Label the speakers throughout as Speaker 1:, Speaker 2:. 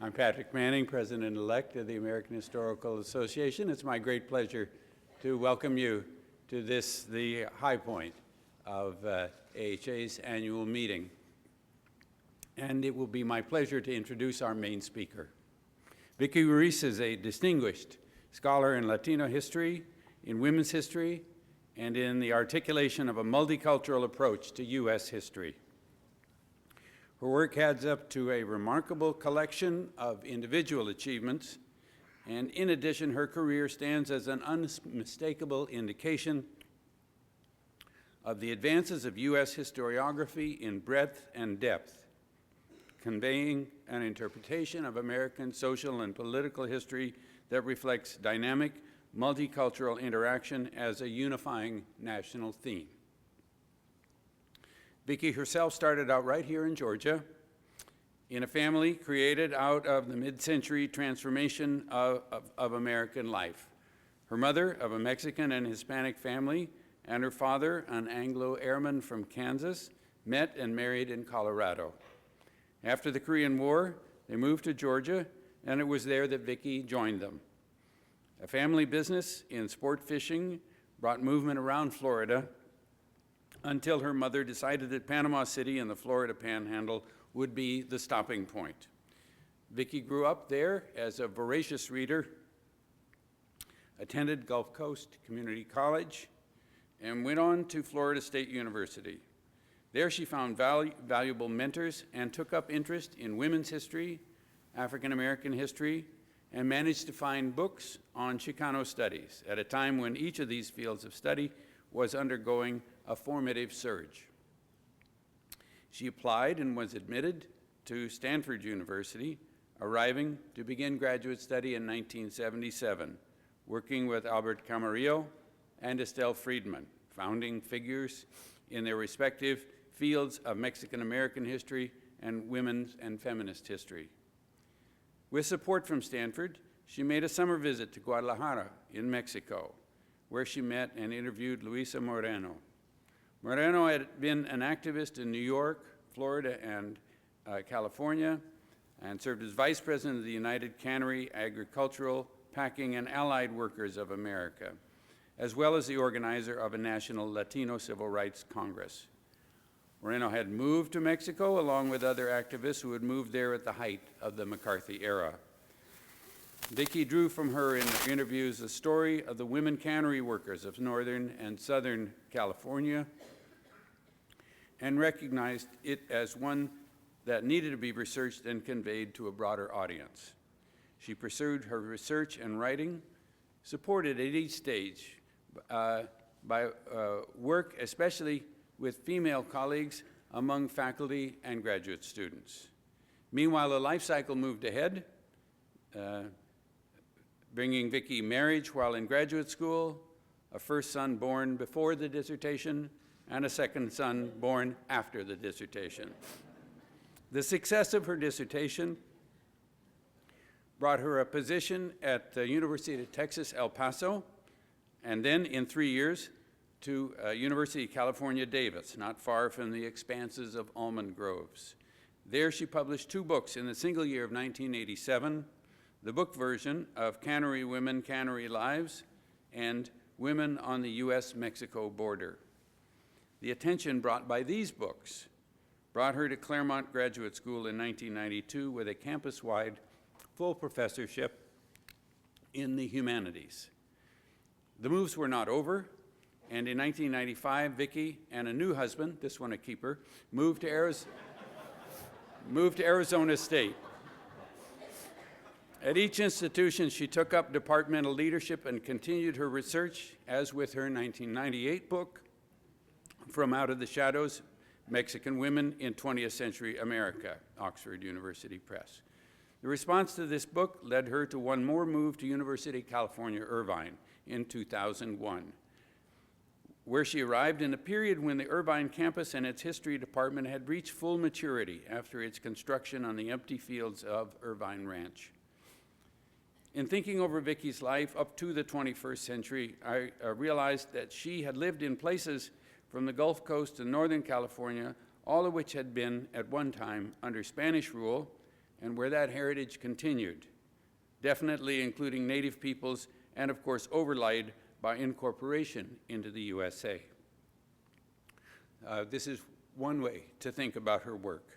Speaker 1: I'm Patrick Manning, President-elect of the American Historical Association. It's my great pleasure to welcome you to this, the high point of AHA's annual meeting. And it will be my pleasure to introduce our main speaker. Vicki Ruiz is a distinguished scholar in Latino history, in women's history, and in the articulation of a multicultural approach to U.S. history. Her work adds up to a remarkable collection of individual achievements, and in addition, her career stands as an unmistakable indication of the advances of U.S. historiography in breadth and depth, conveying an interpretation of American social and political history that reflects dynamic, multicultural interaction as a unifying national theme. Vicki herself started out right here in Georgia in a family created out of the mid-century transformation of American life. Her mother, of a Mexican and Hispanic family, and her father, an Anglo airman from Kansas, met and married in Colorado. After the Korean War, they moved to Georgia, and it was there that Vicki joined them. A family business in sport fishing brought movement around Florida until her mother decided that Panama City and the Florida Panhandle would be the stopping point. Vicki grew up there as a voracious reader, attended Gulf Coast Community College, and went on to Florida State University. There she found valuable mentors and took up interest in women's history, African American history, and managed to find books on Chicano studies at a time when each of these fields of study was undergoing a formative surge. She applied and was admitted to Stanford University, arriving to begin graduate study in 1977, working with Albert Camarillo and Estelle Friedman, founding figures in their respective fields of Mexican American history and women's and feminist history. With support from Stanford, she made a summer visit to Guadalajara in Mexico, where she met and interviewed Luisa Moreno. Moreno had been an activist in New York, Florida, and California, and served as vice president of the United Cannery, Agricultural, Packing, and Allied Workers of America, as well as the organizer of a national Latino Civil Rights Congress. Moreno had moved to Mexico along with other activists who had moved there at the height of the McCarthy era. Vicki drew from her in her interviews the story of the women cannery workers of Northern and Southern California and recognized it as one that needed to be researched and conveyed to a broader audience. She pursued her research and writing, supported at each stage by work, especially with female colleagues among faculty and graduate students. Meanwhile, the life cycle moved ahead, bringing Vicki marriage while in graduate school, a first son born before the dissertation, and a second son born after the dissertation. The success of her dissertation brought her a position at the University of Texas, El Paso, and then in 3 years to University of California, Davis, not far from the expanses of almond groves. There she published 2 books in the single year of 1987, the book version of Cannery Women, Cannery Lives, and Women on the U.S.-Mexico Border. The attention brought by these books brought her to Claremont Graduate School in 1992 with a campus-wide full professorship in the humanities. The moves were not over, and in 1995, Vicki and a new husband, this one a keeper, moved to Arizona State. At each institution, she took up departmental leadership and continued her research, as with her 1998 book, From Out of the Shadows, Mexican Women in 20th Century America, Oxford University Press. The response to this book led her to one more move to University of California, Irvine in 2001, where she arrived in a period when the Irvine campus and its history department had reached full maturity after its construction on the empty fields of Irvine Ranch. In thinking over Vicki's life up to the 21st century, I realized that she had lived in places from the Gulf Coast to Northern California, all of which had been at one time under Spanish rule, and where that heritage continued, definitely including Native peoples and, of course, overlaid by incorporation into the USA. This is one way to think about her work.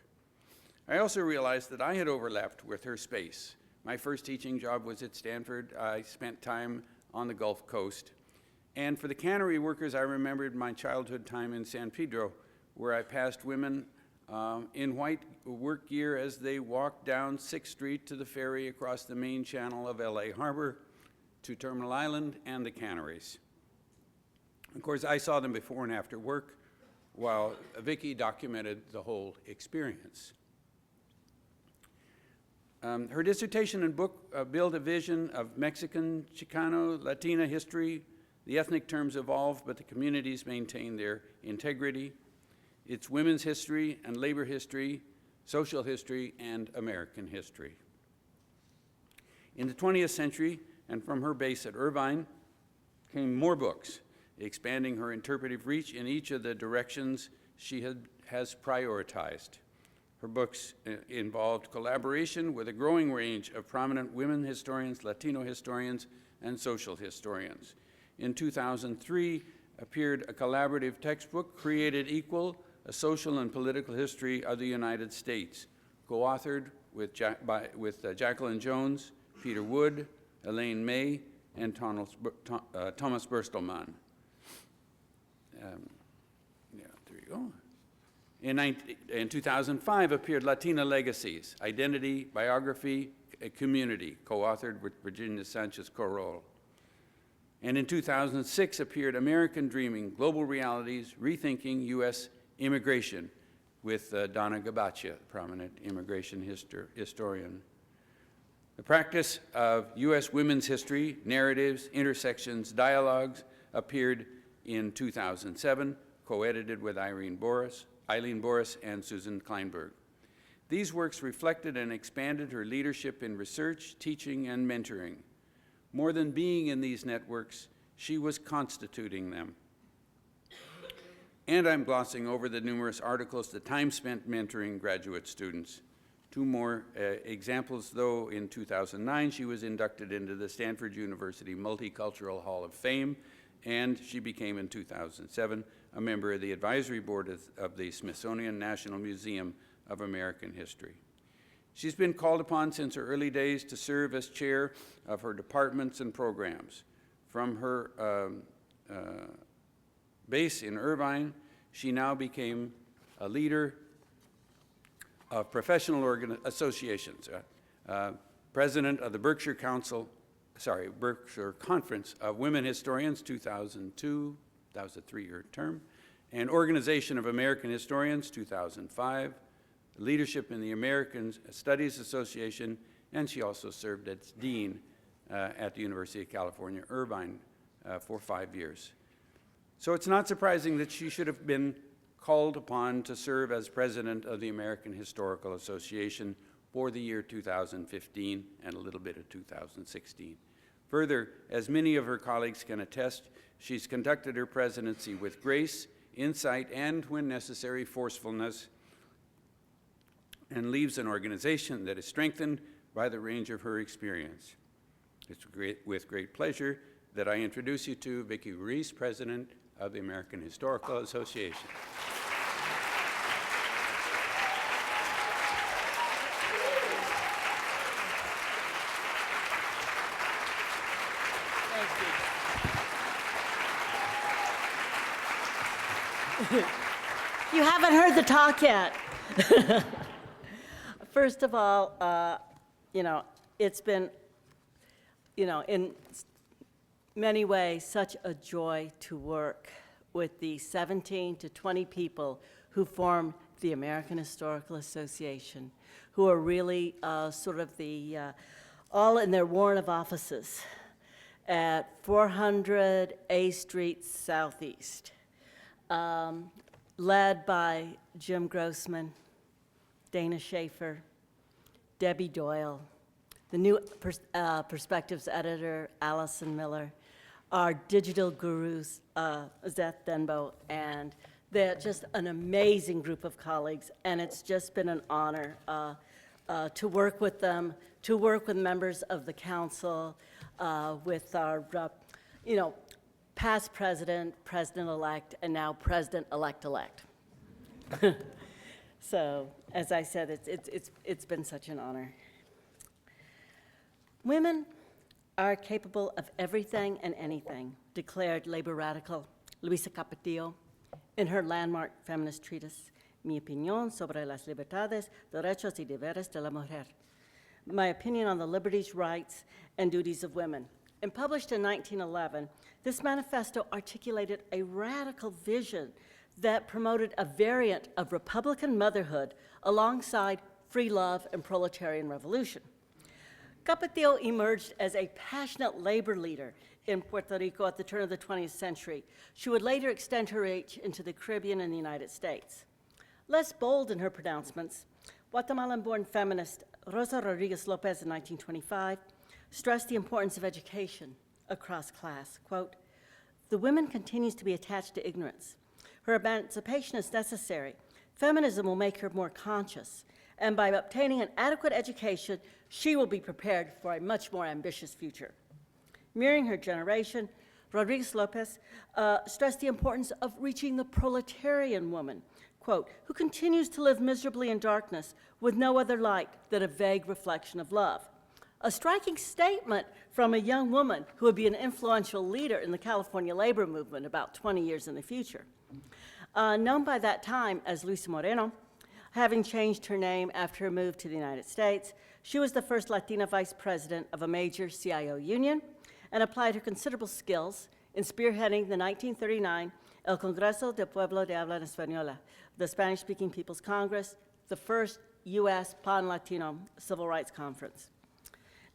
Speaker 1: I also realized that I had overlapped with her space. My first teaching job was at Stanford. I spent time on the Gulf Coast. And for the cannery workers, I remembered my childhood time in San Pedro, where I passed women in white work gear as they walked down 6th Street to the ferry across the main channel of LA Harbor to Terminal Island and the canneries. Of course, I saw them before and after work, while Vicki documented the whole experience. Her dissertation and book build a vision of Mexican, Chicano, Latina history. The ethnic terms evolve, but the communities maintain their integrity. It's women's history and labor history, social history, and American history. In the 20th century, and from her base at Irvine, came more books, expanding her interpretive reach in each of the directions she has prioritized. Her books involved collaboration with a growing range of prominent women historians, Latino historians, and social historians. In 2003, appeared a collaborative textbook, Created Equal, A Social and Political History of the United States, co-authored with Jacqueline Jones, Peter Wood, Elaine May, and Thomas Burstelman. There you go. In 2005 appeared Latina Legacies, Identity, Biography, a Community, co-authored with Virginia Sanchez-Corol. And in 2006 appeared American Dreaming, Global Realities, Rethinking U.S. Immigration with Donna Gabaccia, prominent immigration historian. The practice of U.S. women's history, narratives, intersections, dialogues appeared in 2007, co-edited with Eileen Boris and Susan Kleinberg. These works reflected and expanded her leadership in research, teaching, and mentoring. More than being in these networks, she was constituting them. And I'm glossing over the numerous articles, the time spent mentoring graduate students. Two more examples, though. In 2009, she was inducted into the Stanford University Multicultural Hall of Fame, and she became, in 2007, a member of the advisory board of the Smithsonian National Museum of American History. She's been called upon since her early days to serve as chair of her departments and programs. From her base in Irvine, she now became a leader of professional associations, president of the Berkshire Conference of Women Historians, 2002, that was a 3-year term, and Organization of American Historians, 2005, leadership in the American Studies Association, and she also served as dean at the University of California, Irvine, for 5 years. So it's not surprising that she should have been called upon to serve as president of the American Historical Association for the year 2015 and a little bit of 2016. Further, as many of her colleagues can attest, she's conducted her presidency with grace, insight, and, when necessary, forcefulness, and leaves an organization that is strengthened by the range of her experience. It's with great pleasure that I introduce you to Vicki Ruiz, President of the American Historical Association.
Speaker 2: You haven't heard the talk yet. First of all, it's been, in many ways, such a joy to work with the 17 to 20 people who form the American Historical Association, who are really sort of the, all in their warrant of offices at 400 A Street Southeast. Led by Jim Grossman, Dana Schaefer, Debbie Doyle, the new Perspectives editor, Allison Miller, our digital gurus, Zeth Denbo, and they're just an amazing group of colleagues, and it's just been an honor to work with them, to work with members of the council, with our, past president, president-elect, and now president-elect-elect. So, as I said, it's been such an honor. Women are capable of everything and anything, declared labor radical Luisa Capetillo in her landmark feminist treatise, Mi opinión sobre las libertades, derechos y deberes de la mujer, My opinion on the liberties, rights, and duties of women. And published in 1911, this manifesto articulated a radical vision that promoted a variant of Republican motherhood alongside free love and proletarian revolution. Capetillo emerged as a passionate labor leader in Puerto Rico at the turn of the 20th century. She would later extend her reach into the Caribbean and the United States. Less bold in her pronouncements, Guatemalan-born feminist Rosa Rodriguez Lopez in 1925 stressed the importance of education across class. Quote, "The woman continues to be attached to ignorance. Her emancipation is necessary. Feminism will make her more conscious, and by obtaining an adequate education, she will be prepared for a much more ambitious future." Mirroring her generation, Rodriguez Lopez stressed the importance of reaching the proletarian woman, quote, "who continues to live miserably in darkness with no other light than a vague reflection of love." A striking statement from a young woman who would be an influential leader in the California labor movement about 20 years in the future. Known by that time as Luisa Moreno, having changed her name after her move to the United States, she was the first Latina vice president of a major CIO union and applied her considerable skills in spearheading the 1939 El Congreso del Pueblo de Habla Española, the Spanish-speaking People's Congress, the first U.S. pan-Latino civil rights conference.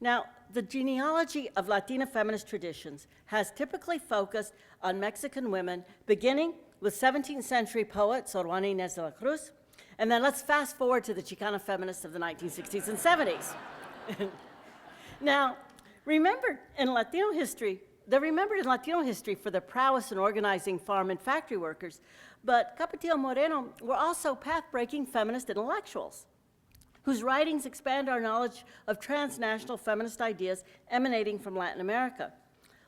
Speaker 2: Now, the genealogy of Latina feminist traditions has typically focused on Mexican women, beginning with 17th century poet Sor Juana Inés de la Cruz, and then let's fast forward to the Chicano feminists of the 1960s and 70s. Now, they're remembered in Latino history for their prowess in organizing farm and factory workers, but Capetillo Moreno were also path-breaking feminist intellectuals whose writings expand our knowledge of transnational feminist ideas emanating from Latin America.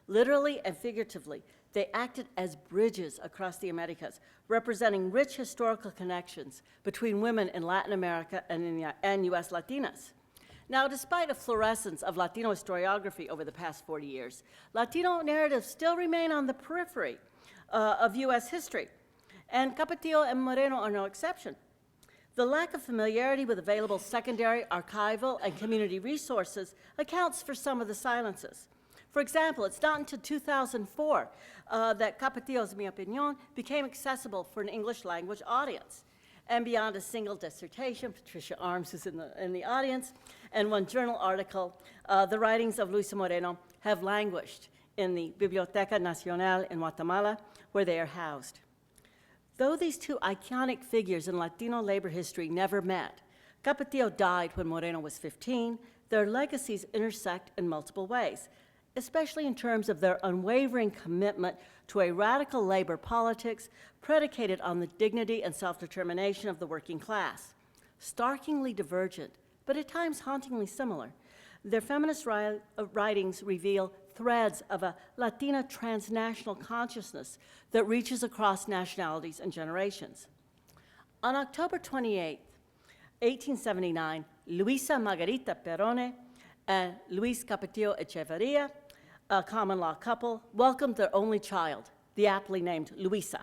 Speaker 2: Literally and figuratively, they acted as bridges across the Americas, representing rich historical connections between women in Latin America and U.S. Latinas. Now, despite a fluorescence of Latino historiography over the past 40 years, Latino narratives still remain on the periphery of U.S. history, and Capetillo and Moreno are no exception. The lack of familiarity with available secondary, archival, and community resources accounts for some of the silences. For example, it's not until 2004 that Capetillo's Mi Opinión became accessible for an English language audience. And beyond a single dissertation, Patricia Arms is in the audience, and one journal article, the writings of Luisa Moreno have languished in the Biblioteca Nacional in Guatemala, where they are housed. Though these two iconic figures in Latino labor history never met, Capetillo died when Moreno was 15, their legacies intersect in multiple ways, especially in terms of their unwavering commitment to a radical labor politics predicated on the dignity and self-determination of the working class. Starkingly divergent, but at times hauntingly similar, their feminist writings reveal threads of a Latina transnational consciousness that reaches across nationalities and generations. On October 28, 1879, Luisa Margarita Perone and Luis Capetillo Echeverria, a common law couple, welcomed their only child, the aptly named Luisa.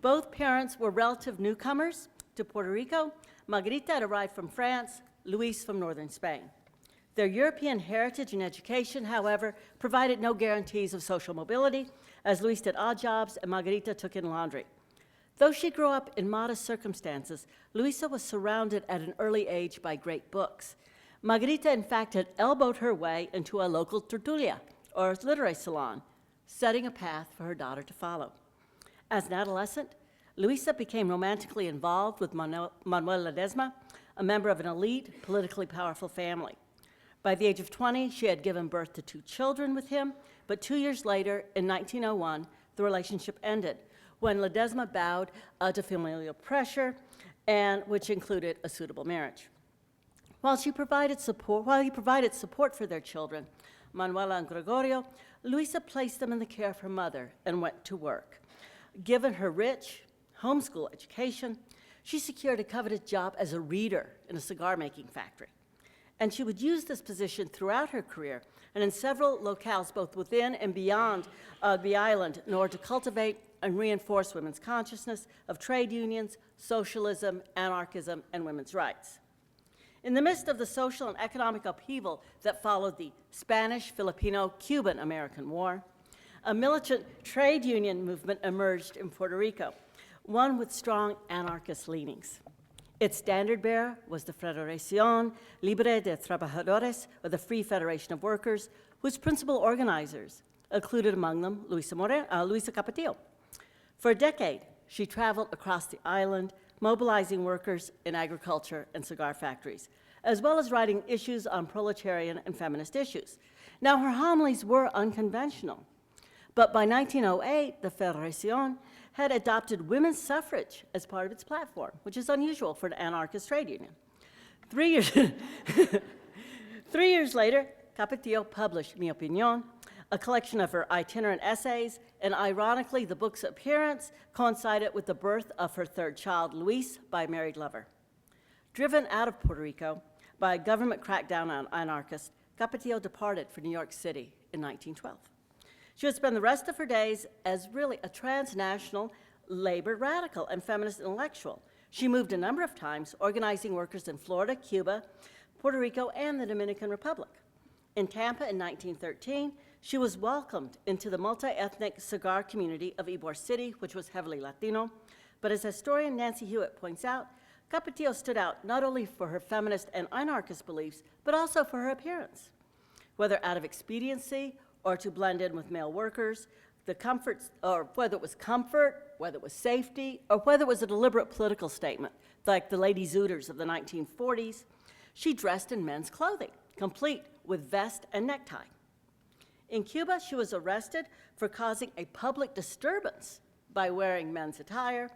Speaker 2: Both parents were relative newcomers to Puerto Rico. Margarita had arrived from France, Luis from northern Spain. Their European heritage and education, however, provided no guarantees of social mobility, as Luis did odd jobs and Margarita took in laundry. Though she grew up in modest circumstances, Luisa was surrounded at an early age by great books. Margarita, in fact, had elbowed her way into a local tertulia, or literary salon, setting a path for her daughter to follow. As an adolescent, Luisa became romantically involved with Manuel Ledesma, a member of an elite, politically powerful family. By the age of 20, she had given birth to 2 children with him, but 2 years later, in 1901, the relationship ended when Ledesma bowed to familial pressure, and which included a suitable marriage. While he provided support for their children, Manuela and Gregorio, Luisa placed them in the care of her mother and went to work. Given her rich homeschool education, she secured a coveted job as a reader in a cigar-making factory. And she would use this position throughout her career and in several locales, both within and beyond the island, in order to cultivate and reinforce women's consciousness of trade unions, socialism, anarchism, and women's rights. In the midst of the social and economic upheaval that followed the Spanish, Filipino, Cuban American War, a militant trade union movement emerged in Puerto Rico, one with strong anarchist leanings. Its standard bearer was the Federación Libre de Trabajadores, or the Free Federation of Workers, whose principal organizers included among them Luisa Capetillo. For a decade, she traveled across the island, mobilizing workers in agriculture and cigar factories, as well as writing issues on proletarian and feminist issues. Now, her homilies were unconventional, but by 1908, the Federación had adopted women's suffrage as part of its platform, which is unusual for an anarchist trade union. 3 years later, Capetillo published Mi Opinión, a collection of her itinerant essays, and ironically, the book's appearance coincided with the birth of her third child, Luis, by a married lover. Driven out of Puerto Rico by a government crackdown on anarchists, Capetillo departed for New York City in 1912. She would spend the rest of her days as really a transnational labor radical and feminist intellectual. She moved a number of times, organizing workers in Florida, Cuba, Puerto Rico, and the Dominican Republic. In Tampa in 1913, she was welcomed into the multi-ethnic cigar community of Ybor City, which was heavily Latino. But as historian Nancy Hewitt points out, Capetillo stood out not only for her feminist and anarchist beliefs, but also for her appearance. Whether out of expediency or to blend in with male workers, the comforts, or whether it was comfort, whether it was safety, or whether it was a deliberate political statement, like the Lady Zooters of the 1940s, she dressed in men's clothing, complete with vest and necktie. In Cuba, she was arrested for causing a public disturbance by wearing men's attire.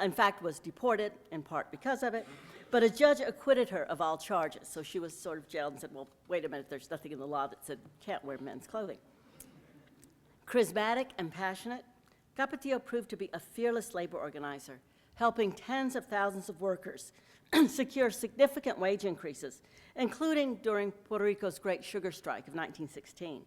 Speaker 2: In fact, was deported, in part because of it. But a judge acquitted her of all charges. So she was sort of jailed and said, well, wait a minute, there's nothing in the law that said can't wear men's clothing. Charismatic and passionate, Capetillo proved to be a fearless labor organizer, helping tens of thousands of workers secure significant wage increases, including during Puerto Rico's Great Sugar Strike of 1916.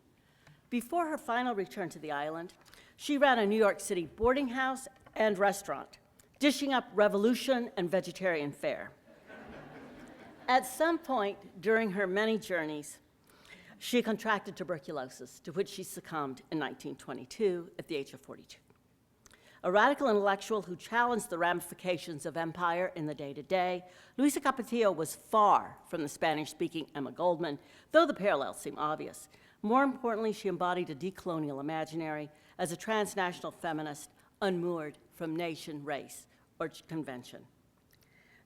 Speaker 2: Before her final return to the island, she ran a New York City boarding house and restaurant, dishing up revolution and vegetarian fare. At some point during her many journeys, she contracted tuberculosis, to which she succumbed in 1922 at the age of 42. A radical intellectual who challenged the ramifications of empire in the day-to-day, Luisa Capetillo was far from the Spanish-speaking Emma Goldman, though the parallels seem obvious. More importantly, she embodied a decolonial imaginary as a transnational feminist unmoored from nation, race, or convention.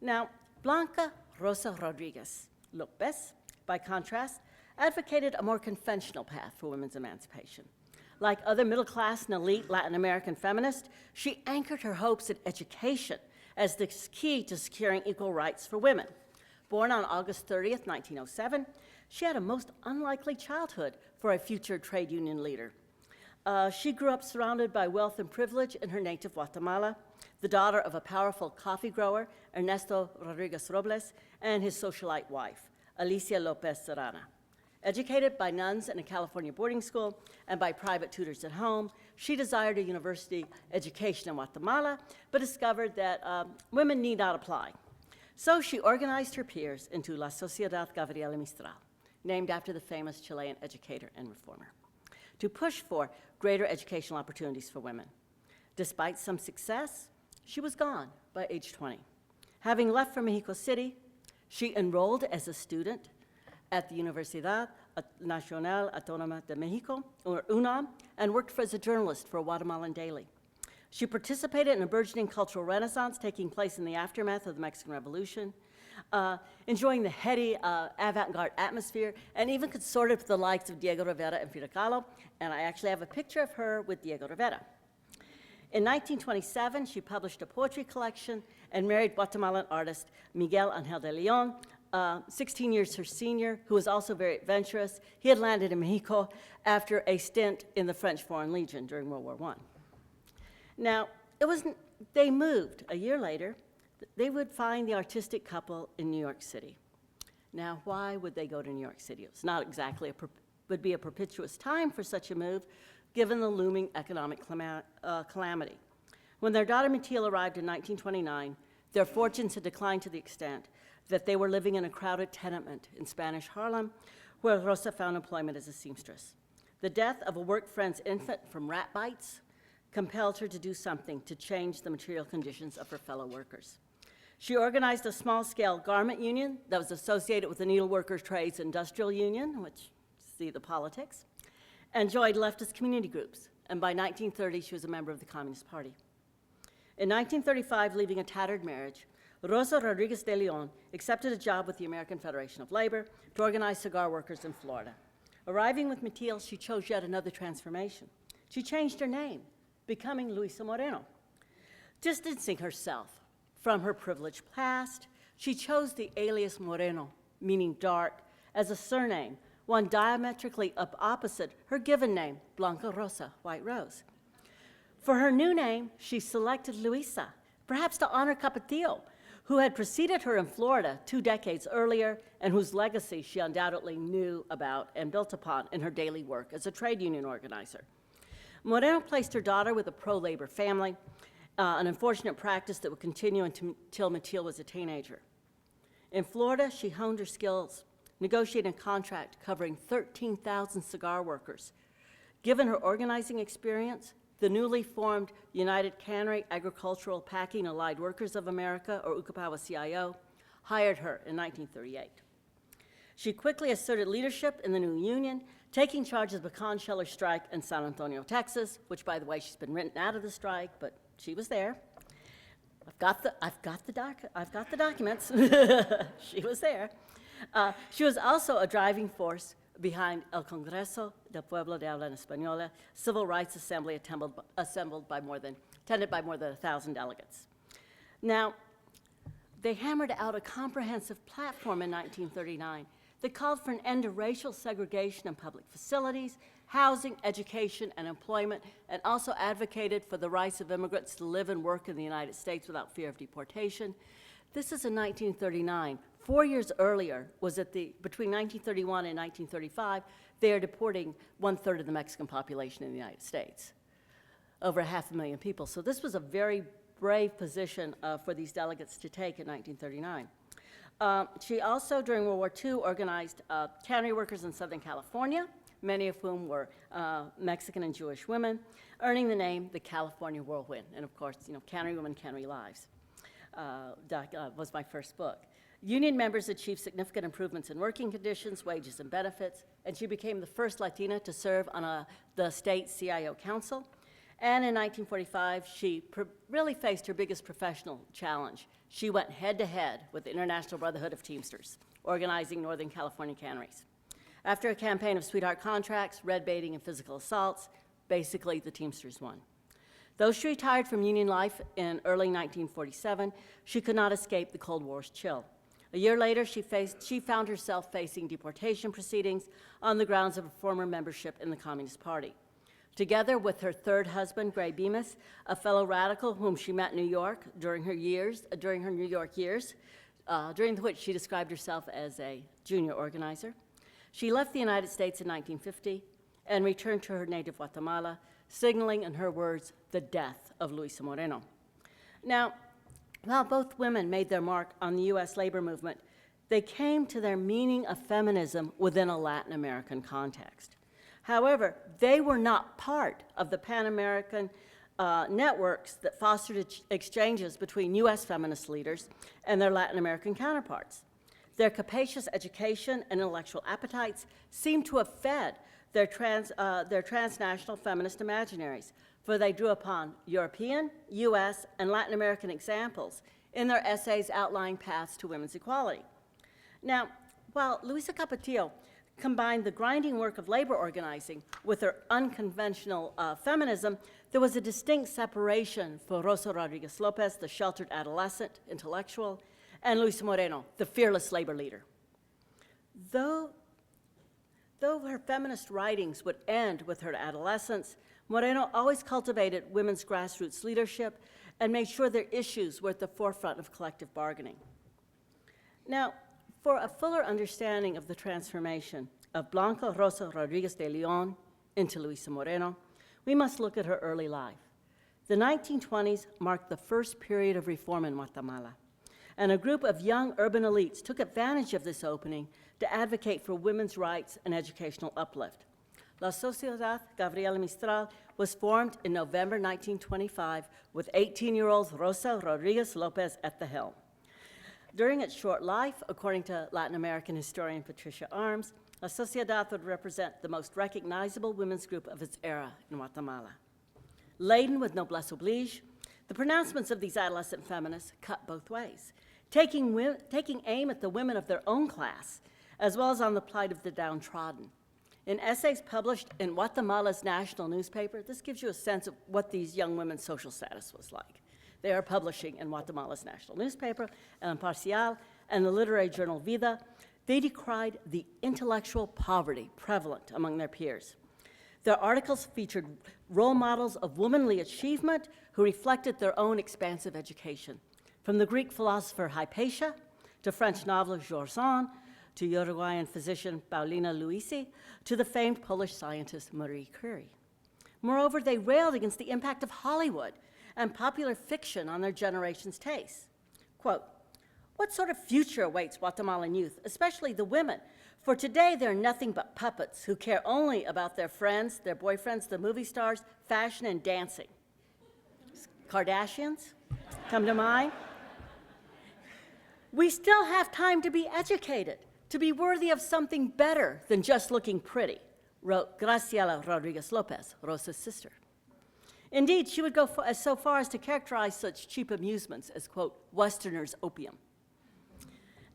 Speaker 2: Now, Blanca Rosa Rodriguez Lopez, by contrast, advocated a more conventional path for women's emancipation. Like other middle-class and elite Latin American feminists, she anchored her hopes in education as the key to securing equal rights for women. Born on August 30th, 1907, she had a most unlikely childhood for a future trade union leader. She grew up surrounded by wealth and privilege in her native Guatemala, the daughter of a powerful coffee grower, Ernesto Rodriguez Robles, and his socialite wife, Alicia Lopez Serrana. Educated by nuns in a California boarding school and by private tutors at home, she desired a university education in Guatemala, but discovered that women need not apply. So she organized her peers into La Sociedad Gabriela Mistral, named after the famous Chilean educator and reformer, to push for greater educational opportunities for women. Despite some success, she was gone by age 20. Having left for Mexico City, she enrolled as a student at the Universidad Nacional Autónoma de Mexico, or UNAM, and worked as a journalist for a Guatemalan daily. She participated in a burgeoning cultural renaissance taking place in the aftermath of the Mexican Revolution, enjoying the heady avant-garde atmosphere, and even consorted with the likes of Diego Rivera and Frida Kahlo, and I actually have a picture of her with Diego Rivera. In 1927, she published a poetry collection and married Guatemalan artist Miguel Ángel de León, 16 years her senior, who was also very adventurous. He had landed in Mexico after a stint in the French Foreign Legion during World War I. Now, they moved a year later. They would find the artistic couple in New York City. Now, why would they go to New York City? It's not exactly would be a propitious time for such a move, given the looming economic calamity. When their daughter Mathilde arrived in 1929, their fortunes had declined to the extent that they were living in a crowded tenement in Spanish Harlem, where Rosa found employment as a seamstress. The death of a work friend's infant from rat bites compelled her to do something to change the material conditions of her fellow workers. She organized a small-scale garment union that was associated with the Needleworkers Trades Industrial Union, which, see the politics, and joined leftist community groups. And by 1930, she was a member of the Communist Party. In 1935, leaving a tattered marriage, Rosa Rodriguez de Leon accepted a job with the American Federation of Labor to organize cigar workers in Florida. Arriving with Mathilde, she chose yet another transformation. She changed her name, becoming Luisa Moreno. Distancing herself from her privileged past, she chose the alias Moreno, meaning dark, as a surname, one diametrically opposite her given name, Blanca Rosa, White Rose. For her new name, she selected Luisa, perhaps to honor Capetillo, who had preceded her in Florida 2 decades earlier and whose legacy she undoubtedly knew about and built upon in her daily work as a trade union organizer. Moreno placed her daughter with a pro-labor family, an unfortunate practice that would continue until Mathilde was a teenager. In Florida, she honed her skills, negotiating a contract covering 13,000 cigar workers. Given her organizing experience, the newly formed United Cannery Agricultural Packing Allied Workers of America, or UCAPAWA-CIO, hired her in 1938. She quickly asserted leadership in the new union, taking charge of the pecan sheller strike in San Antonio, Texas, which, by the way, she's been written out of the strike, but she was there. I've got the documents. She was there. She was also a driving force behind El Congreso del Pueblo de Habla Española, civil rights assembly attended by more than 1,000 delegates. Now, they hammered out a comprehensive platform in 1939 that called for an end to racial segregation in public facilities, housing, education, and employment, and also advocated for the rights of immigrants to live and work in the United States without fear of deportation. This is in 1939. 4 years earlier, between 1931 and 1935, they are deporting 1/3 of the Mexican population in the United States, over 500,000 people. So this was a very brave position for these delegates to take in 1939. She also, during World War II, organized cannery workers in Southern California, many of whom were Mexican and Jewish women, earning the name the California Whirlwind. And of course, Cannery Women, Cannery Lives was my first book. Union members achieved significant improvements in working conditions, wages, and benefits, and she became the first Latina to serve on the state CIO council. And in 1945, she really faced her biggest professional challenge. She went head-to-head with the International Brotherhood of Teamsters, organizing Northern California canneries. After a campaign of sweetheart contracts, red baiting, and physical assaults, basically the Teamsters won. Though she retired from union life in early 1947, she could not escape the Cold War's chill. A year later, she found herself facing deportation proceedings on the grounds of a former membership in the Communist Party. Together with her third husband, Gray Bemis, a fellow radical whom she met in New York during her New York years, during which she described herself as a junior organizer, she left the United States in 1950 and returned to her native Guatemala, signaling, in her words, the death of Luisa Moreno. Now, while both women made their mark on the U.S. labor movement, they came to their meaning of feminism within a Latin American context. However, they were not part of the Pan-American networks that fostered exchanges between U.S. feminist leaders and their Latin American counterparts. Their capacious education and intellectual appetites seem to have fed their transnational feminist imaginaries, for they drew upon European, U.S., and Latin American examples in their essays outlining paths to women's equality. Now, while Luisa Capetillo combined the grinding work of labor organizing with her unconventional feminism, there was a distinct separation for Rosa Rodriguez Lopez, the sheltered adolescent intellectual, and Luisa Moreno, the fearless labor leader. Though her feminist writings would end with her adolescence, Moreno always cultivated women's grassroots leadership and made sure their issues were at the forefront of collective bargaining. Now, for a fuller understanding of the transformation of Blanca Rosa Rodriguez de Leon into Luisa Moreno, we must look at her early life. The 1920s marked the first period of reform in Guatemala, and a group of young urban elites took advantage of this opening to advocate for women's rights and educational uplift. La Sociedad Gabriela Mistral was formed in November 1925 with 18-year-old Rosa Rodriguez Lopez at the helm. During its short life, according to Latin American historian Patricia Arms, La Sociedad would represent the most recognizable women's group of its era in Guatemala. Laden with noblesse oblige, the pronouncements of these adolescent feminists cut both ways, taking aim at the women of their own class, as well as on the plight of the downtrodden. In essays published in Guatemala's national newspaper, this gives you a sense of what these young women's social status was like. They are publishing in Guatemala's national newspaper, El Imparcial, and the literary journal Vida. They decried the intellectual poverty prevalent among their peers. Their articles featured role models of womanly achievement who reflected their own expansive education, from the Greek philosopher Hypatia to French novelist Georges Sand, to Uruguayan physician Paulina Luisi, to the famed Polish scientist Marie Curie. Moreover, they railed against the impact of Hollywood and popular fiction on their generation's tastes. Quote, "What sort of future awaits Guatemalan youth, especially the women? For today, they're nothing but puppets who care only about their friends, their boyfriends, the movie stars, fashion, and dancing." Kardashians come to mind. "We still have time to be educated, to be worthy of something better than just looking pretty," wrote Graciela Rodriguez Lopez, Rosa's sister. Indeed, she would go so far as to characterize such cheap amusements as, quote, "Westerners' opium."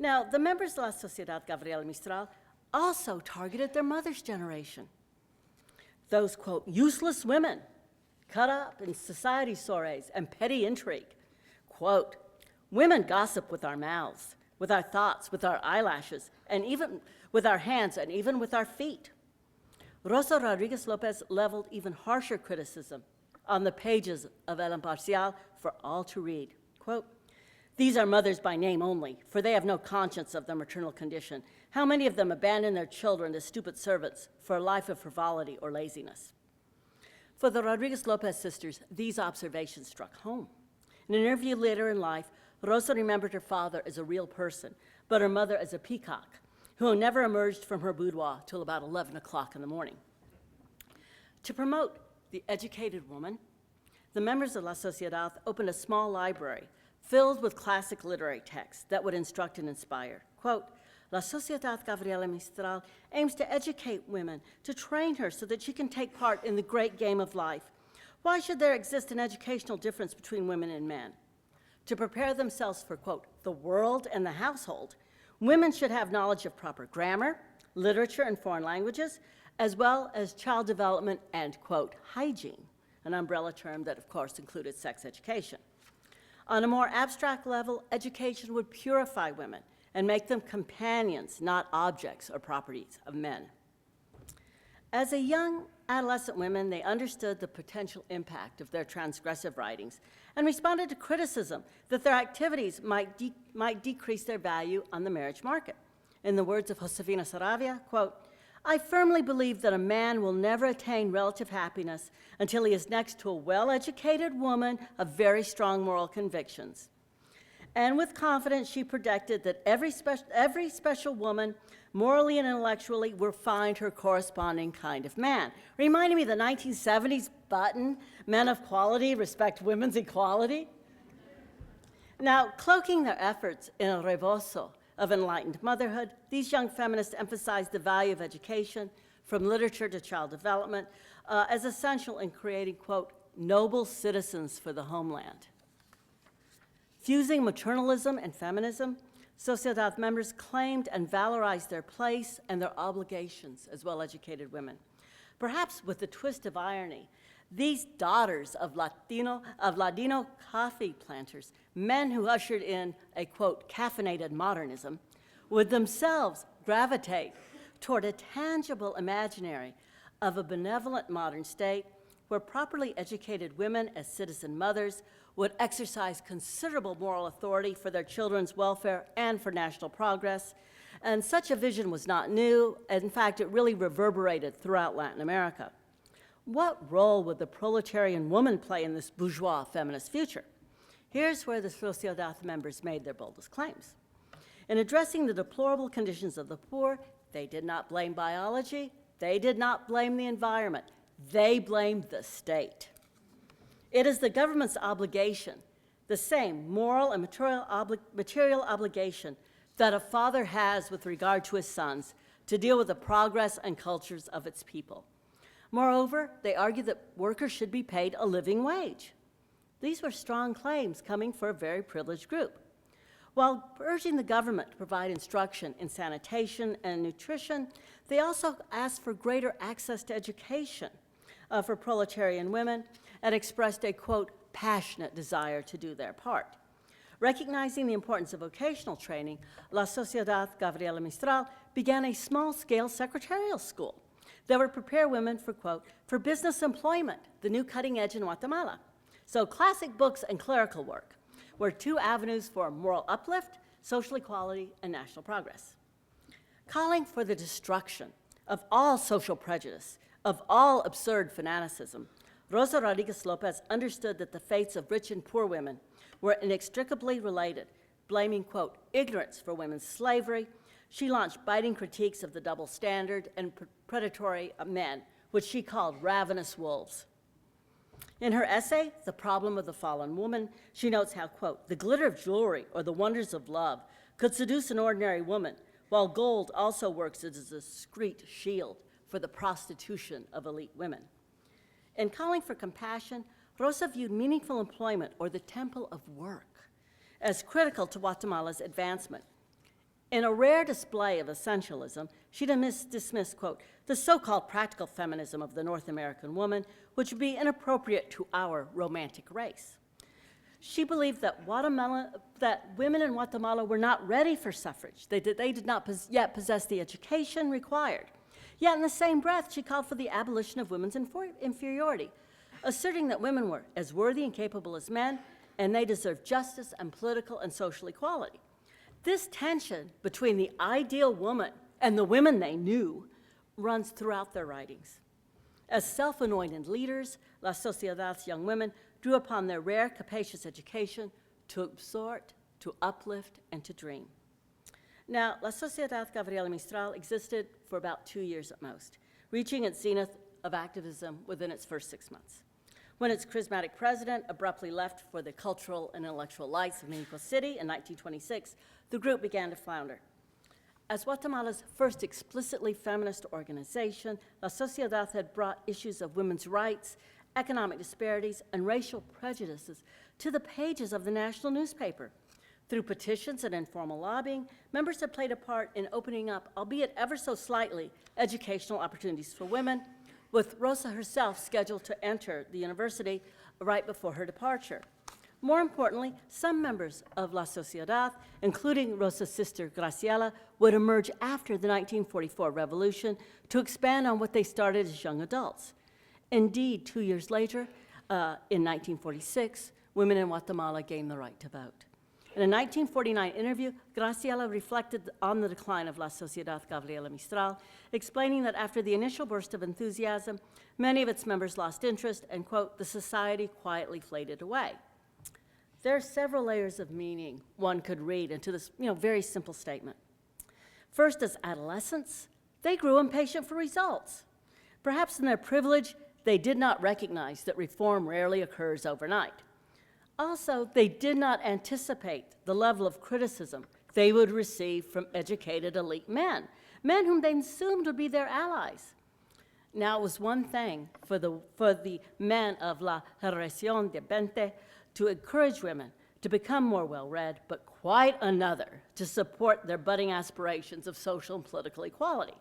Speaker 2: Now, the members of La Sociedad Gabriela Mistral also targeted their mother's generation. Those, quote, "useless women caught up in society soirees and petty intrigue." Quote, "Women gossip with our mouths, with our thoughts, with our eyelashes, and even with our hands, and even with our feet." Rosa Rodriguez Lopez leveled even harsher criticism on the pages of El Imparcial for all to read. Quote, "These are mothers by name only, for they have no conscience of their maternal condition. How many of them abandon their children as stupid servants for a life of frivolity or laziness?" For the Rodriguez Lopez sisters, these observations struck home. In an interview later in life, Rosa remembered her father as a real person, but her mother as a peacock, who never emerged from her boudoir till about 11 o'clock in the morning. To promote the educated woman, the members of La Sociedad opened a small library filled with classic literary texts that would instruct and inspire. Quote, "La Sociedad Gabriela Mistral aims to educate women, to train her so that she can take part in the great game of life. Why should there exist an educational difference between women and men? To prepare themselves for, quote, the world and the household, women should have knowledge of proper grammar, literature, and foreign languages, as well as child development and, quote, hygiene," an umbrella term that, of course, included sex education. On a more abstract level, education would purify women and make them companions, not objects or properties of men. As a young adolescent women, they understood the potential impact of their transgressive writings and responded to criticism that their activities might decrease their value on the marriage market. In the words of Josefina Saravia, quote, "I firmly believe that a man will never attain relative happiness until he is next to a well-educated woman of very strong moral convictions." And with confidence, she predicted that every special woman, morally and intellectually, will find her corresponding kind of man. Reminding me of the 1970s button, "Men of quality respect women's equality." Now, cloaking their efforts in a rebozo of enlightened motherhood, these young feminists emphasized the value of education, from literature to child development, as essential in creating, quote, "noble citizens for the homeland." Fusing maternalism and feminism, Sociedad members claimed and valorized their place and their obligations as well-educated women. Perhaps with a twist of irony, These daughters of Ladino coffee planters, men who ushered in a, quote, caffeinated modernism, would themselves gravitate toward a tangible imaginary of a benevolent modern state where properly educated women as citizen mothers would exercise considerable moral authority for their children's welfare and for national progress. And such a vision was not new. In fact, it really reverberated throughout Latin America. What role would the proletarian woman play in this bourgeois feminist future? Here's where the Sociedad members made their boldest claims. In addressing the deplorable conditions of the poor, they did not blame biology, they did not blame the environment, they blamed the state. It is the government's obligation, the same moral and material obligation that a father has with regard to his sons to deal with the progress and cultures of its people. Moreover, they argue that workers should be paid a living wage. These were strong claims coming from a very privileged group. While urging the government to provide instruction in sanitation and nutrition, they also asked for greater access to education for proletarian women and expressed a, quote, passionate desire to do their part. Recognizing the importance of vocational training, La Sociedad Gabriela Mistral began a small-scale secretarial school that would prepare women for, quote, for business employment, the new cutting edge in Guatemala. So classic books and clerical work were two avenues for moral uplift, social equality, and national progress. Calling for the destruction of all social prejudice, of all absurd fanaticism, Rosa Rodriguez Lopez understood that the fates of rich and poor women were inextricably related, blaming, quote, ignorance for women's slavery. She launched biting critiques of the double standard and predatory men, which she called ravenous wolves. In her essay, The Problem of the Fallen Woman, she notes how, quote, the glitter of jewelry or the wonders of love could seduce an ordinary woman, while gold also works as a discreet shield for the prostitution of elite women. In calling for compassion, Rosa viewed meaningful employment, or the temple of work, as critical to Guatemala's advancement. In a rare display of essentialism, she dismissed, quote, the so-called practical feminism of the North American woman, which would be inappropriate to our romantic race. She believed that women in Guatemala were not ready for suffrage. They did not yet possess the education required. Yet in the same breath, she called for the abolition of women's inferiority, asserting that women were as worthy and capable as men, and they deserved justice and political and social equality. This tension between the ideal woman and the women they knew runs throughout their writings. As self-anointed leaders, La Sociedad's young women drew upon their rare, capacious education to exhort, to uplift, and to dream. Now, La Sociedad Gabriela Mistral existed for about 2 years at most, reaching its zenith of activism within its first 6 months. When its charismatic president abruptly left for the cultural and intellectual lights of Mexico City in 1926, the group began to flounder. As Guatemala's first explicitly feminist organization, La Sociedad had brought issues of women's rights, economic disparities, and racial prejudices to the pages of the national newspaper. Through petitions and informal lobbying, members have played a part in opening up, albeit ever so slightly, educational opportunities for women, with Rosa herself scheduled to enter the university right before her departure. More importantly, some members of La Sociedad, including Rosa's sister Graciela, would emerge after the 1944 revolution to expand on what they started as young adults. Indeed, 2 years later, in 1946, women in Guatemala gained the right to vote. In a 1949 interview, Graciela reflected on the decline of La Sociedad Gabriela Mistral, explaining that after the initial burst of enthusiasm, many of its members lost interest and, quote, the society quietly faded away. There are several layers of meaning one could read into this, very simple statement. First, as adolescents, they grew impatient for results. Perhaps in their privilege, they did not recognize that reform rarely occurs overnight. Also, they did not anticipate the level of criticism they would receive from educated elite men whom they assumed would be their allies. Now, it was one thing for the men of La Generación de 20 to encourage women to become more well-read, but quite another to support their budding aspirations of social and political equality.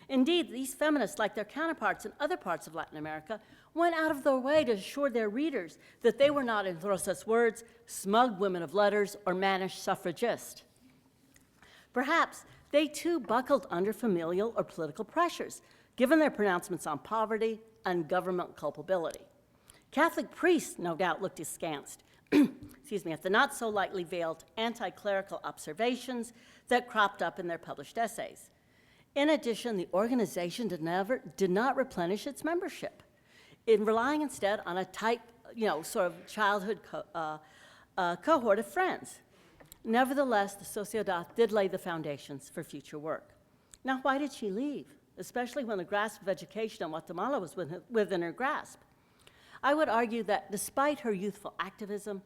Speaker 2: Indeed, these feminists, like their counterparts in other parts of Latin America, went out of their way to assure their readers that they were not, in Rosa's words, smug women of letters or mannish suffragists. Perhaps they too buckled under familial or political pressures, given their pronouncements on poverty and government culpability. Catholic priests, no doubt, looked askance at the not so lightly veiled anti-clerical observations that cropped up in their published essays. In addition, the organization did not replenish its membership, in relying instead on a tight, sort of childhood cohort of friends. Nevertheless, the Sociedad did lay the foundations for future work. Now, why did she leave, especially when the grasp of education in Guatemala was within her grasp? I would argue that despite her youthful activism,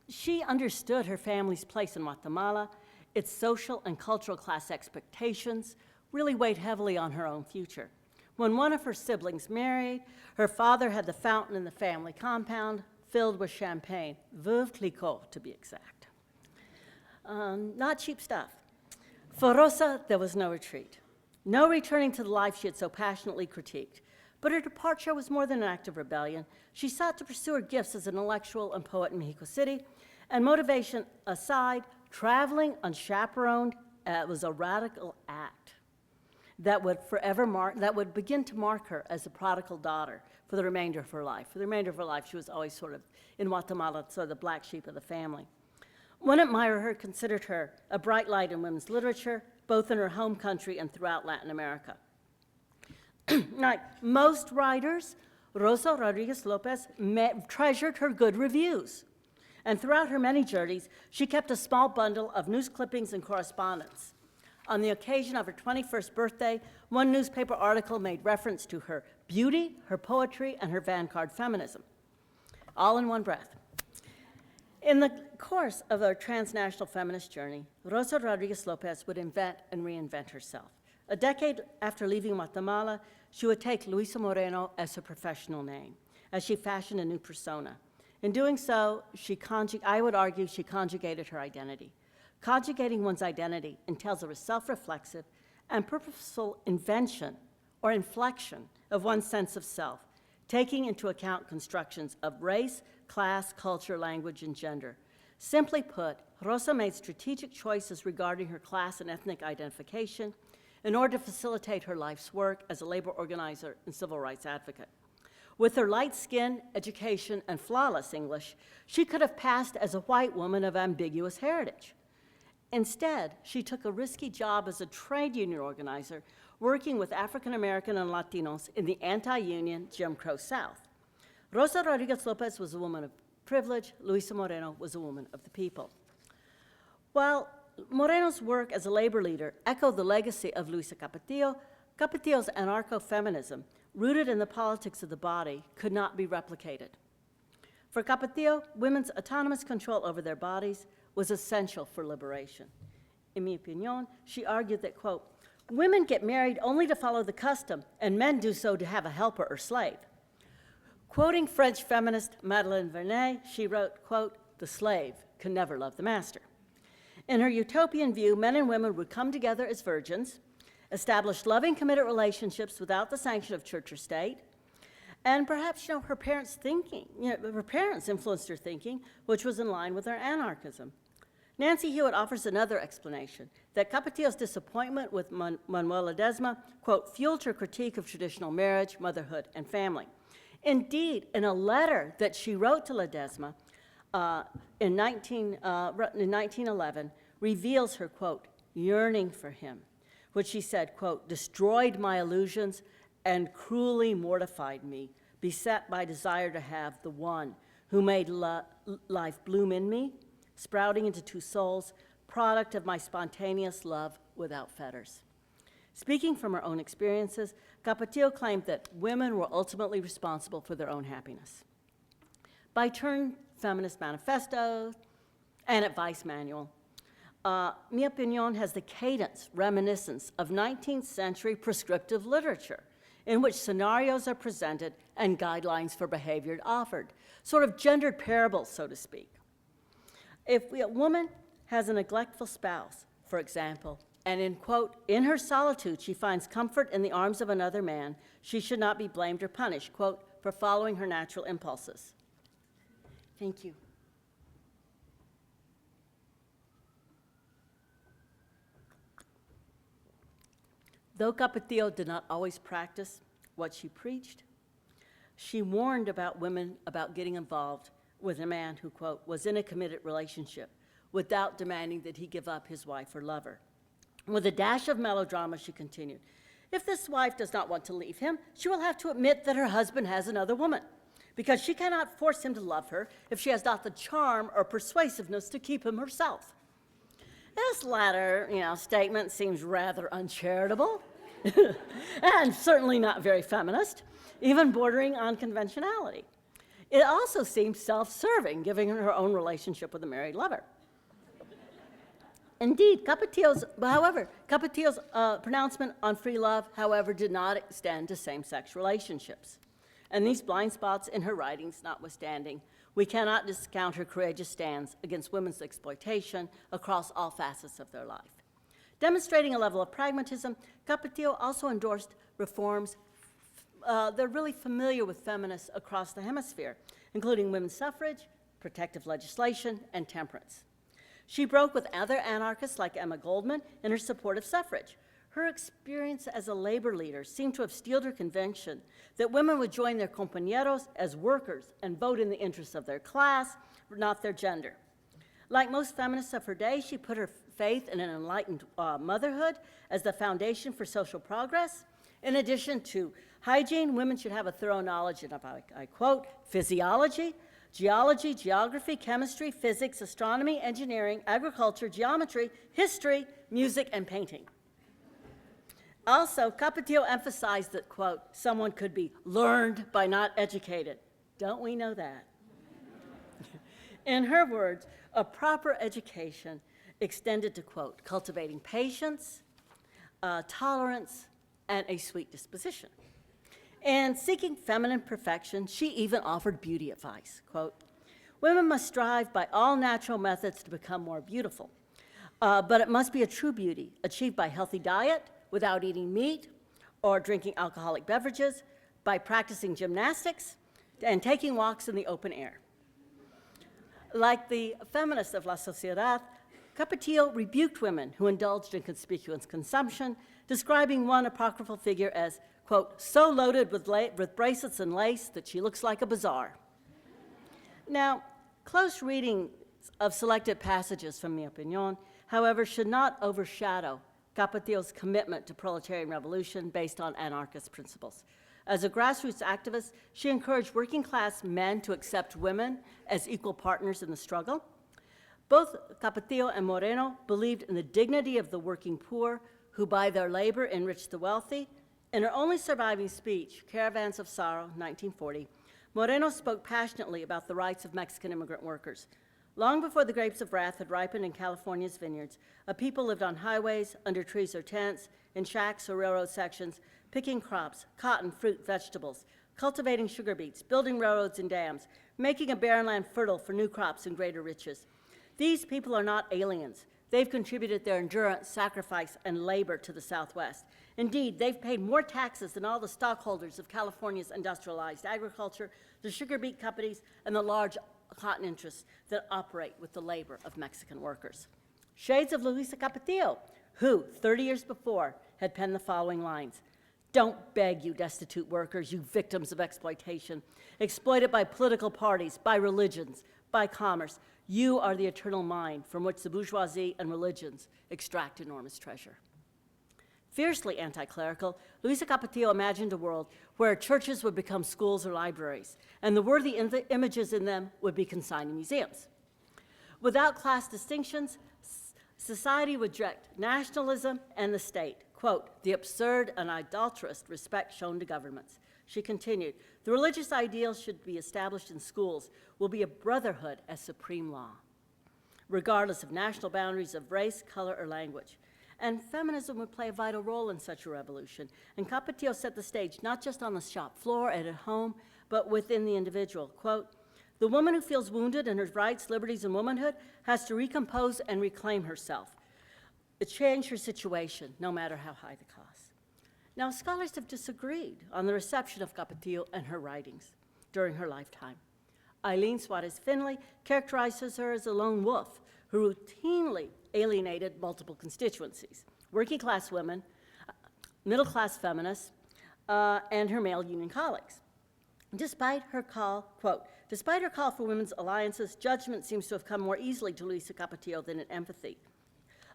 Speaker 2: she understood her family's place in Guatemala. Its social and cultural class expectations really weighed heavily on her own future. When one of her siblings married, her father had the fountain in the family compound filled with champagne, Veuve Clicquot to be exact. Not cheap stuff. For Rosa, there was no retreat, no returning to the life she had so passionately critiqued. But her departure was more than an act of rebellion. She sought to pursue her gifts as an intellectual and poet in Mexico City, and motivation aside, traveling unchaperoned was a radical act that would begin to mark her as a prodigal daughter for the remainder of her life. For the remainder of her life, she was always sort of, in Guatemala, sort of the black sheep of the family. One admirer considered her a bright light in women's literature, both in her home country and throughout Latin America. Like most writers, Rosa Rodriguez Lopez treasured her good reviews. And throughout her many journeys, she kept a small bundle of news clippings and correspondence. On the occasion of her 21st birthday, one newspaper article made reference to her beauty, her poetry, and her vanguard feminism, all in one breath. In the course of her transnational feminist journey, Rosa Rodriguez Lopez would invent and reinvent herself. A decade after leaving Guatemala, she would take Luisa Moreno as her professional name, as she fashioned a new persona. In doing so, I would argue she conjugated her identity. Conjugating one's identity entails a self-reflexive and purposeful invention or inflection of one's sense of self, taking into account constructions of race, class, culture, language, and gender. Simply put, Rosa made strategic choices regarding her class and ethnic identification in order to facilitate her life's work as a labor organizer and civil rights advocate. With her light skin, education, and flawless English, she could have passed as a white woman of ambiguous heritage. Instead, she took a risky job as a trade union organizer, working with African American and Latinos in the anti-union Jim Crow South. Rosa Rodriguez Lopez was a woman of privilege. Luisa Moreno was a woman of the people. While Moreno's work as a labor leader echoed the legacy of Luisa Capetillo, Capetillo's anarcho-feminism, rooted in the politics of the body, could not be replicated. For Capetillo, women's autonomous control over their bodies was essential for liberation. In mi opinion, she argued that, quote, women get married only to follow the custom, and men do so to have a helper or slave. Quoting French feminist Madeleine Vernet, she wrote, quote, the slave can never love the master. In her utopian view, men and women would come together as virgins, establish loving, committed relationships without the sanction of church or state, and perhaps, her parents' thinking, her parents influenced her thinking, which was in line with her anarchism. Nancy Hewitt offers another explanation, that Capetillo's disappointment with Manuel Ledesma, quote, fueled her critique of traditional marriage, motherhood, and family. Indeed, in a letter that she wrote to Ledesma in 1911, reveals her, quote, yearning for him, which she said, quote, destroyed my illusions and cruelly mortified me, beset by desire to have the one who made life bloom in me, sprouting into two souls, product of my spontaneous love without fetters. Speaking from her own experiences, Capetillo claimed that women were ultimately responsible for their own happiness. By turn, feminist manifestos and advice manual, Mi Opinion has the cadence, reminiscence of 19th century prescriptive literature, in which scenarios are presented and guidelines for behavior offered, sort of gendered parables, so to speak. If a woman has a neglectful spouse, for example, And in, quote, in her solitude, she finds comfort in the arms of another man. She should not be blamed or punished, quote, for following her natural impulses. Thank you. Though Capetillo did not always practice what she preached, she warned about women about getting involved with a man who, quote, was in a committed relationship without demanding that he give up his wife or lover. With a dash of melodrama, she continued, if this wife does not want to leave him, she will have to admit that her husband has another woman, because she cannot force him to love her if she has not the charm or persuasiveness to keep him herself. This latter, statement seems rather uncharitable and certainly not very feminist, even bordering on conventionality. It also seems self-serving, given her own relationship with a married lover. Indeed, Capetillo's pronouncement on free love, however, did not extend to same-sex relationships. And these blind spots in her writings notwithstanding, we cannot discount her courageous stands against women's exploitation across all facets of their life. Demonstrating a level of pragmatism, Capetillo also endorsed reforms that are really familiar with feminists across the hemisphere, including women's suffrage, protective legislation, and temperance. She broke with other anarchists like Emma Goldman in her support of suffrage. Her experience as a labor leader seemed to have steeled her conviction that women would join their compañeros as workers and vote in the interests of their class, not their gender. Like most feminists of her day, she put her faith in an enlightened motherhood as the foundation for social progress. In addition to hygiene, women should have a thorough knowledge of, I quote, physiology, geology, geography, chemistry, physics, astronomy, engineering, agriculture, geometry, history, music, and painting. Also, Capetillo emphasized that, quote, someone could be learned by not educated. Don't we know that? In her words, a proper education extended to, quote, cultivating patience, tolerance, and a sweet disposition. And seeking feminine perfection, she even offered beauty advice, quote, women must strive by all natural methods to become more beautiful, but it must be a true beauty, achieved by healthy diet, without eating meat or drinking alcoholic beverages, by practicing gymnastics and taking walks in the open air. Like the feminists of La Sociedad, Capetillo rebuked women who indulged in conspicuous consumption, describing one apocryphal figure as, quote, so loaded with bracelets and lace that she looks like a bazaar. Now, close reading of selected passages from Mi Opinión, however, should not overshadow Capetillo's commitment to proletarian revolution based on anarchist principles. As a grassroots activist, she encouraged working-class men to accept women as equal partners in the struggle. Both Capetillo and Moreno believed in the dignity of the working poor, who by their labor enriched the wealthy. In her only surviving speech, Caravans of Sorrow, 1940, Moreno spoke passionately about the rights of Mexican immigrant workers. Long before the grapes of wrath had ripened in California's vineyards, a people lived on highways, under trees or tents, in shacks or railroad sections, picking crops, cotton, fruit, vegetables, cultivating sugar beets, building railroads and dams, making a barren land fertile for new crops and greater riches. These people are not aliens. They've contributed their endurance, sacrifice, and labor to the Southwest. Indeed, they've paid more taxes than all the stockholders of California's industrialized agriculture, the sugar beet companies, and the large cotton interests that operate with the labor of Mexican workers. Shades of Luisa Capetillo, who, 30 years before, had penned the following lines. Don't beg, you destitute workers, you victims of exploitation, exploited by political parties, by religions, by commerce. You are the eternal mine from which the bourgeoisie and religions extract enormous treasure. Fiercely anti-clerical, Luisa Capetillo imagined a world where churches would become schools or libraries, and the worthy images in them would be consigned to museums. Without class distinctions, society would reject nationalism and the state, quote, the absurd and idolatrous respect shown to governments. She continued, the religious ideals should be established in schools will be a brotherhood as supreme law, regardless of national boundaries of race, color, or language. And feminism would play a vital role in such a revolution. And Capetillo set the stage not just on the shop floor and at home, but within the individual. Quote, the woman who feels wounded in her rights, liberties, and womanhood has to recompose and reclaim herself. change her situation, no matter how high the cost. Now, scholars have disagreed on the reception of Capetillo and her writings during her lifetime. Eileen Suarez Finley characterizes her as a lone wolf who routinely alienated multiple constituencies: working-class women, middle-class feminists, and her male union colleagues. Despite her call, quote, despite her call for women's alliances, judgment seems to have come more easily to Luisa Capetillo than in empathy,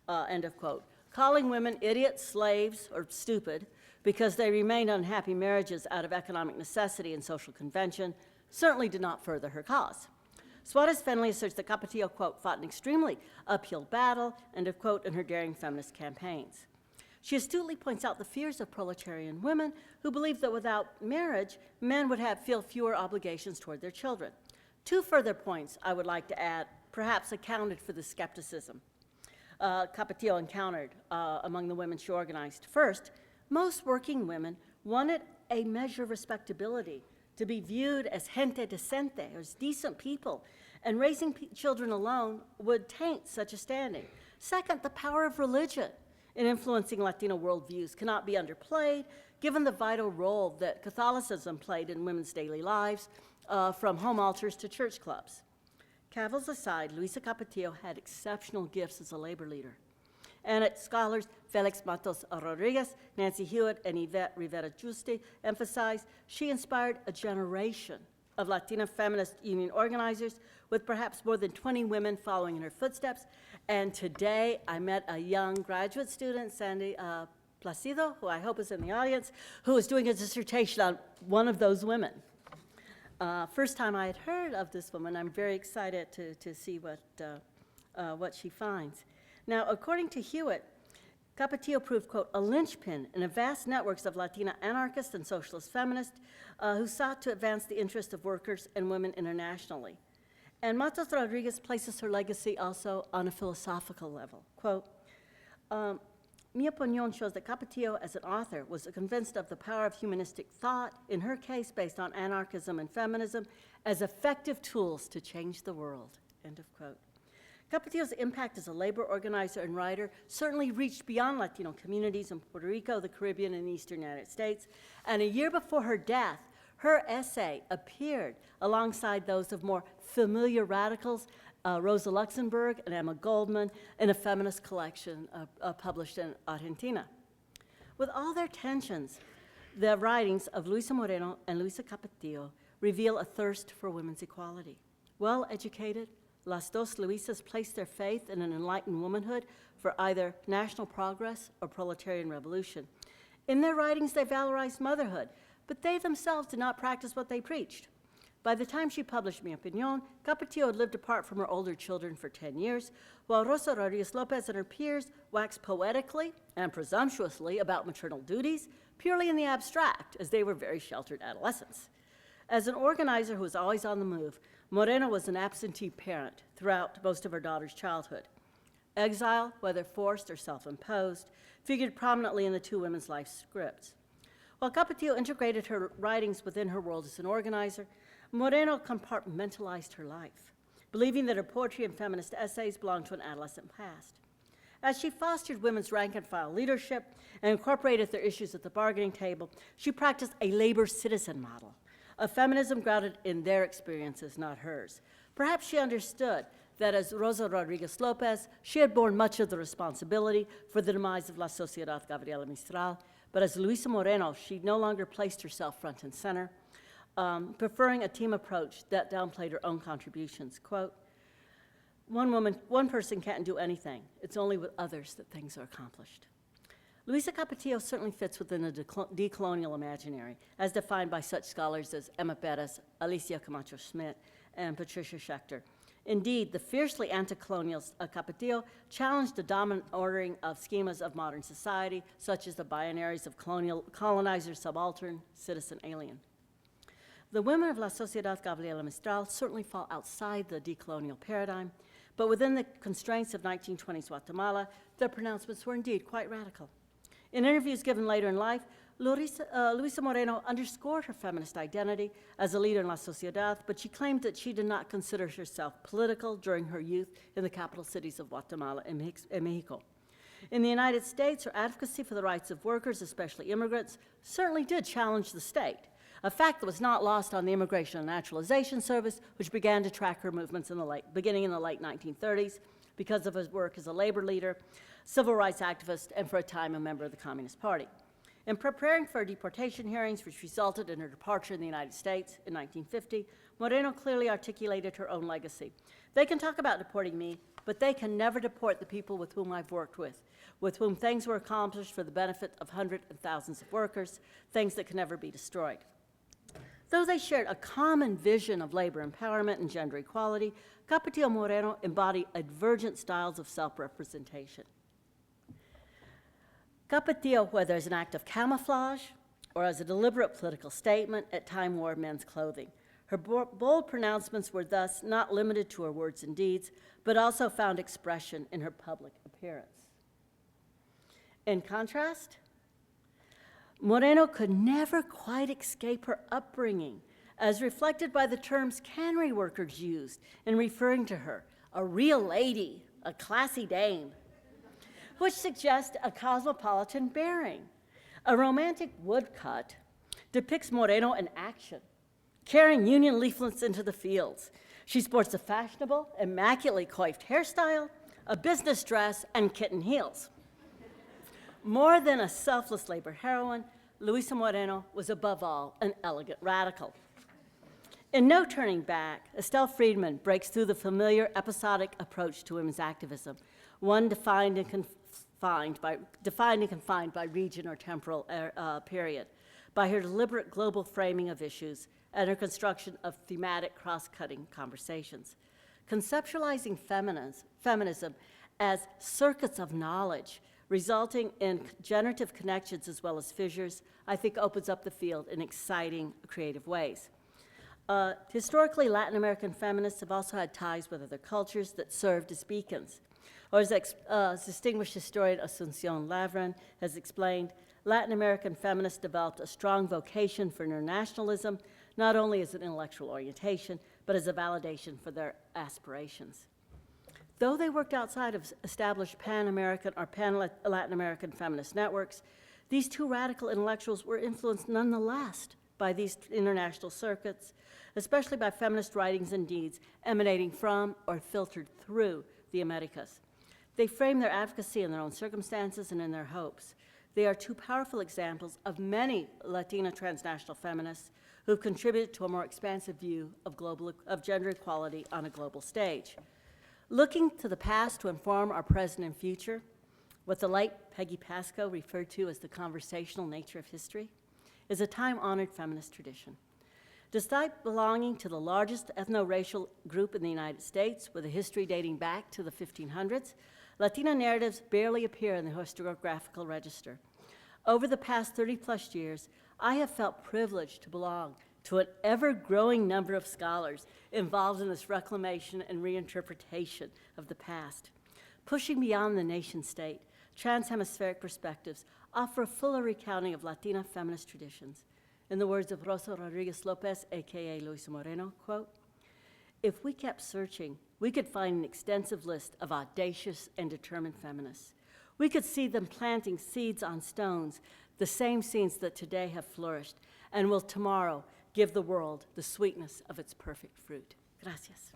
Speaker 2: end of quote. Calling women idiots, slaves, or stupid because they remained unhappy marriages out of economic necessity and social convention certainly did not further her cause. Suarez Finley asserts that Capetillo, quote, fought an extremely uphill battle, end of quote, in her daring feminist campaigns. She astutely points out the fears of proletarian women who believed that without marriage, men would feel fewer obligations toward their children. Two further points I would like to add perhaps accounted for the skepticism Capetillo encountered among the women she organized. First, most working women wanted a measure of respectability, to be viewed as gente decente, as decent people, and raising children alone would taint such a standing. Second, the power of religion in influencing Latino worldviews cannot be underplayed, given the vital role that Catholicism played in women's daily lives, from home altars to church clubs. Cavils aside, Luisa Capetillo had exceptional gifts as a labor leader. And its scholars Felix Matos Rodriguez, Nancy Hewitt, and Yvette Rivera Juste emphasize she inspired a generation of Latina feminist union organizers, with perhaps more than 20 women following in her footsteps. And today I met a young graduate student, Sandy Placido, who I hope is in the audience, who is doing a dissertation on one of those women. First time I had heard of this woman. I'm very excited to see what she finds. Now, according to Hewitt, Capetillo proved, quote, a linchpin in a vast networks of Latina anarchists and socialist feminists who sought to advance the interests of workers and women internationally. And Matos Rodriguez places her legacy also on a philosophical level. Quote, mi opinion shows that Capetillo, as an author, was convinced of the power of humanistic thought, in her case based on anarchism and feminism, as effective tools to change the world, end of quote. Capetillo's impact as a labor organizer and writer certainly reached beyond Latino communities in Puerto Rico, the Caribbean, and the Eastern United States. And a year before her death, her essay appeared alongside those of more familiar radicals, Rosa Luxemburg and Emma Goldman, in a feminist collection published in Argentina. With all their tensions, the writings of Luisa Moreno and Luisa Capetillo reveal a thirst for women's equality. Well-educated, Las Dos Luisas placed their faith in an enlightened womanhood for either national progress or proletarian revolution. In their writings, they valorized motherhood, but they themselves did not practice what they preached. By the time she published Mi Opinion, Capetillo had lived apart from her older children for 10 years, while Rosa Rodriguez Lopez and her peers waxed poetically and presumptuously about maternal duties, purely in the abstract, as they were very sheltered adolescents. As an organizer who was always on the move, Moreno was an absentee parent throughout most of her daughter's childhood. Exile, whether forced or self-imposed, figured prominently in the two women's life scripts. While Capetillo integrated her writings within her world as an organizer, Moreno compartmentalized her life, believing that her poetry and feminist essays belonged to an adolescent past. As she fostered women's rank-and-file leadership and incorporated their issues at the bargaining table, she practiced a labor citizen model, a feminism grounded in their experiences, not hers. Perhaps she understood that as Rosa Rodriguez Lopez, she had borne much of the responsibility for the demise of La Sociedad Gabriela Mistral, but as Luisa Moreno, she no longer placed herself front and center, preferring a team approach that downplayed her own contributions. Quote, one person can't do anything. It's only with others that things are accomplished. Luisa Capetillo certainly fits within the decolonial imaginary, as defined by such scholars as Emma Perez, Alicia Camacho Schmidt, and Patricia Schechter. Indeed, the fiercely anti-colonial Capetillo challenged the dominant ordering of schemas of modern society, such as the binaries of colonizer, subaltern, citizen, alien. The women of La Sociedad Gabriela Mistral certainly fall outside the decolonial paradigm, but within the constraints of 1920s Guatemala, their pronouncements were indeed quite radical. In interviews given later in life, Luisa Moreno underscored her feminist identity as a leader in La Sociedad, but she claimed that she did not consider herself political during her youth in the capital cities of Guatemala and Mexico. In the United States, her advocacy for the rights of workers, especially immigrants, certainly did challenge the state, a fact that was not lost on the Immigration and Naturalization Service, which began to track her movements beginning in the late 1930s because of his work as a labor leader, civil rights activist, and for a time a member of the Communist Party. In preparing for deportation hearings, which resulted in her departure in the United States in 1950, Moreno clearly articulated her own legacy. They can talk about deporting me, but they can never deport the people with whom I've worked with whom things were accomplished for the benefit of hundreds and thousands of workers, things that can never be destroyed. Though they shared a common vision of labor empowerment and gender equality, Capetillo Moreno embodied divergent styles of self-representation. Capetillo, whether as an act of camouflage or as a deliberate political statement, at times wore men's clothing. Her bold pronouncements were thus not limited to her words and deeds, but also found expression in her public appearance. In contrast, Moreno could never quite escape her upbringing, as reflected by the terms cannery workers used in referring to her, a real lady, a classy dame, which suggests a cosmopolitan bearing. A romantic woodcut depicts Moreno in action, carrying Union leaflets into the fields. She sports a fashionable, immaculately coiffed hairstyle, a business dress, and kitten heels. More than a selfless labor heroine, Luisa Moreno was above all an elegant radical. In No Turning Back, Estelle Friedman breaks through the familiar episodic approach to women's activism, one defined and confined by region or temporal period, by her deliberate global framing of issues and her construction of thematic cross-cutting conversations. Conceptualizing feminism as circuits of knowledge, resulting in generative connections as well as fissures, I think opens up the field in exciting, creative ways. Historically, Latin American feminists have also had ties with other cultures that served as beacons. Or as distinguished historian Asuncion Lavran has explained, Latin American feminists developed a strong vocation for internationalism, not only as an intellectual orientation, but as a validation for their aspirations. Though they worked outside of established Pan-American or Pan-Latin American feminist networks, these two radical intellectuals were influenced nonetheless by these international circuits, especially by feminist writings and deeds emanating from or filtered through the Americas. They frame their advocacy in their own circumstances and in their hopes. They are two powerful examples of many Latina transnational feminists who've contributed to a more expansive view of gender equality on a global stage. Looking to the past to inform our present and future, what the late Peggy Pasco referred to as the conversational nature of history, is a time-honored feminist tradition. Despite belonging to the largest ethno-racial group in the United States, with a history dating back to the 1500s, Latina narratives barely appear in the historiographical register. Over the past 30-plus years, I have felt privileged to belong to an ever-growing number of scholars involved in this reclamation and reinterpretation of the past. Pushing beyond the nation-state, trans-hemispheric perspectives offer a fuller recounting of Latina feminist traditions. In the words of Rosa Rodriguez Lopez, AKA Luisa Moreno, quote, "If we kept searching, we could find an extensive list of audacious and determined feminists. We could see them planting seeds on stones, the same seeds that today have flourished, and will tomorrow give the world the sweetness of its perfect fruit." Gracias.